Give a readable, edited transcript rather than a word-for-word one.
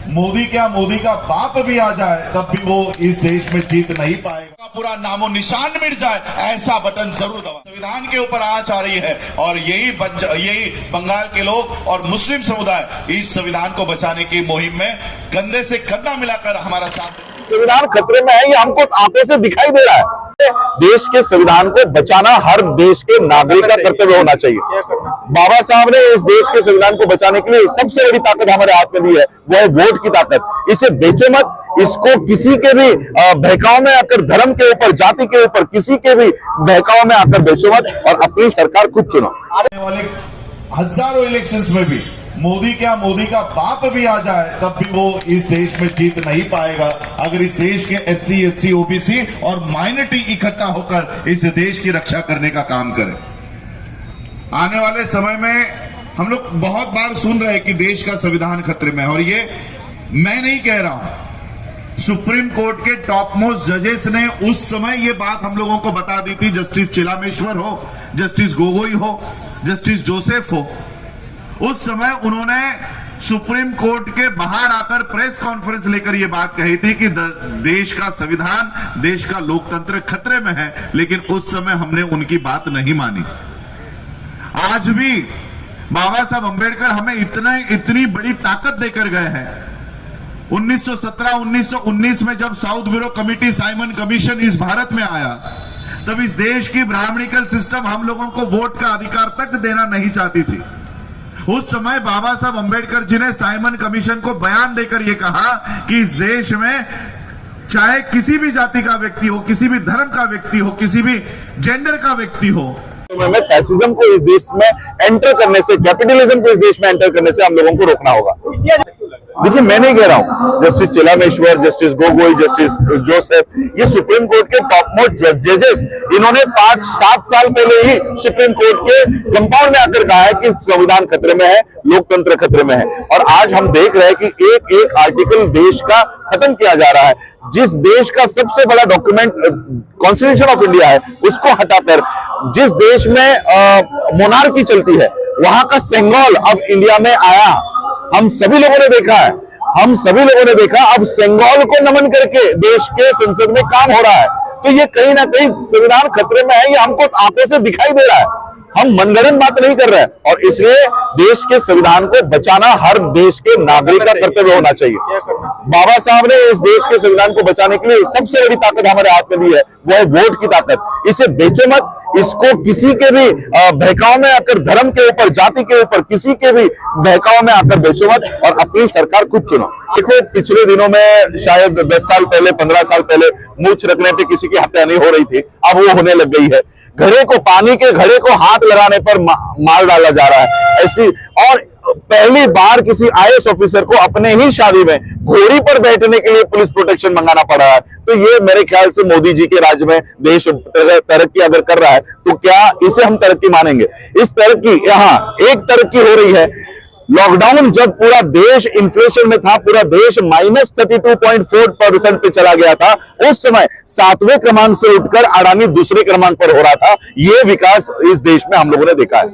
मोदी क्या मोदी का बाप भी आ जाए तब भी वो इस देश में जीत नहीं पाएगा। पूरा नामो निशान मिट जाए ऐसा बटन जरूर दबा। संविधान के ऊपर आंच आ रही है और यही बंगाल के लोग और मुस्लिम समुदाय इस संविधान को बचाने की मुहिम में कंधे से कंधा मिलाकर हमारा साथ। संविधान खतरे में है, ये हमको आंखों से दिखाई दे रहा है। देश के संविधान को बचाना हर देश के नागरिक का कर्तव्य होना चाहिए। बाबा साहब ने इस देश के संविधान को बचाने के लिए सबसे बड़ी ताकत हमारे हाथ में दी है, वो है वोट की ताकत। इसे बेचो मत, इसको किसी के भी बहकाव में आकर, धर्म के ऊपर, जाति के ऊपर किसी के भी बहकाव में आकर बेचो मत और अपनी सरकार खुद चुनो। आने वाले हजारों इलेक्शंस में भी मोदी क्या मोदी का बाप भी आ जाए तब भी वो इस देश में जीत नहीं पाएगा अगर इस देश के SC ST OBC और माइनॉरिटी इकट्ठा होकर इस देश की रक्षा करने का काम करें। आने वाले समय में हम लोग बहुत बार सुन रहे हैं कि देश का संविधान खतरे में है और ये मैं नहीं कह रहा हूं, सुप्रीम कोर्ट के टॉप मोस्ट जजेस ने उस समय ये बात हम लोगों को बता दी थी। जस्टिस चिलामेश्वर हो, जस्टिस गोगोई हो, जस्टिस जोसेफ हो, उस समय उन्होंने सुप्रीम कोर्ट के बाहर आकर प्रेस कॉन्फ्रेंस लेकर यह बात कही थी कि देश का संविधान, देश का लोकतंत्र खतरे में है, लेकिन उस समय हमने उनकी बात नहीं मानी। आज भी बाबा साहब अंबेडकर हमें इतनी बड़ी ताकत देकर गए हैं। 1917-1919 में जब south bureau committee, Simon commission इस भारत में आया, तब इस देश की ब्राह्मणिकल सिस्टम हम लोगों को वोट का अधिकार तक देना नहीं चाहती थी। उस समय बाबा साहब अंबेडकर जी ने साइमन कमीशन को बयान देकर यह कहा कि इस देश में चाहे किसी भी जाति का व्यक्ति हो, किसी भी धर्म का व्यक्ति हो, किसी भी जेंडर का व्यक्ति हो, में फैसिज्म को इस देश में एंटर करने से, कैपिटलिज्म को इस देश में एंटर करने से हम लोगों को रोकना होगा। देखिए, मैं नहीं कह रहा हूं, justice Chelameswar, justice Gogoi, justice Joseph, ये सुप्रीम कोर्ट के टॉप मोस्ट जजेस, इन्होंने 5-7 साल पहले ही सुप्रीम कोर्ट के कंपाउंड में आकर कहा है कि संविधान खतरे में है, लोकतंत्र खतरे में है। और आज हम देख रहे हैं कि एक एक आर्टिकल देश का खत्म किया जा रहा है। जिस देश का सबसे बड़ा डॉक्यूमेंट कॉन्स्टिट्यूशन ऑफ इंडिया है, उसको हटाकर जिस देश में मोनार्की चलती है, वहां का सेंगोल अब इंडिया में आया। हम सभी लोगों ने देखा, अब सेंगोल को नमन करके देश के संसद में काम हो रहा है। तो ये कहीं ना कहीं संविधान खतरे में है, ये हमको आंखों से दिखाई दे रहा है। हम मनगढ़ंत बात नहीं कर रहे हैं और इसलिए देश के संविधान को बचाना हर देश के नागरिक का कर्तव्य होना चाहिए। बाबा साहब ने इस देश के संविधान को बचाने के लिए सबसे बड़ी ताकत हमारे हाथ में दी है, वो है वोट की ताकत। इसे बेचो मत, इसको किसी के भी बहकाव में आकर, धर्म के ऊपर, जाति के ऊपर किसी के भी बहकाव में आकर बेचो मत और अपनी सरकार खुद चुनो। देखो, पिछले दिनों में शायद 10 साल पहले, 15 साल पहले मूंछ रखने पे किसी की हत्या नहीं हो रही थी, अब वो होने लग गई है। घड़े को, पानी के घड़े को हाथ लगाने पर मार डाला जा रहा है ऐसी। और पहली बार किसी IAS ऑफिसर को अपने ही शादी में घोड़ी पर बैठने के लिए पुलिस प्रोटेक्शन मंगाना पड़ा है। तो ये मेरे ख्याल से मोदी जी के राज्य में देश तरक्की अगर कर रहा है तो क्या इसे हम तरक्की मानेंगे? इस तरक्की, यहाँ एक तरक्की हो रही है। लॉकडाउन जब पूरा देश इन्फ्लेशन में था, पूरा देश -32.4% पे चला गया था, उस समय 7वें क्रमांक से उठकर अडानी दूसरे क्रमांक पर हो रहा था। ये विकास इस देश में हम लोगों ने देखा है।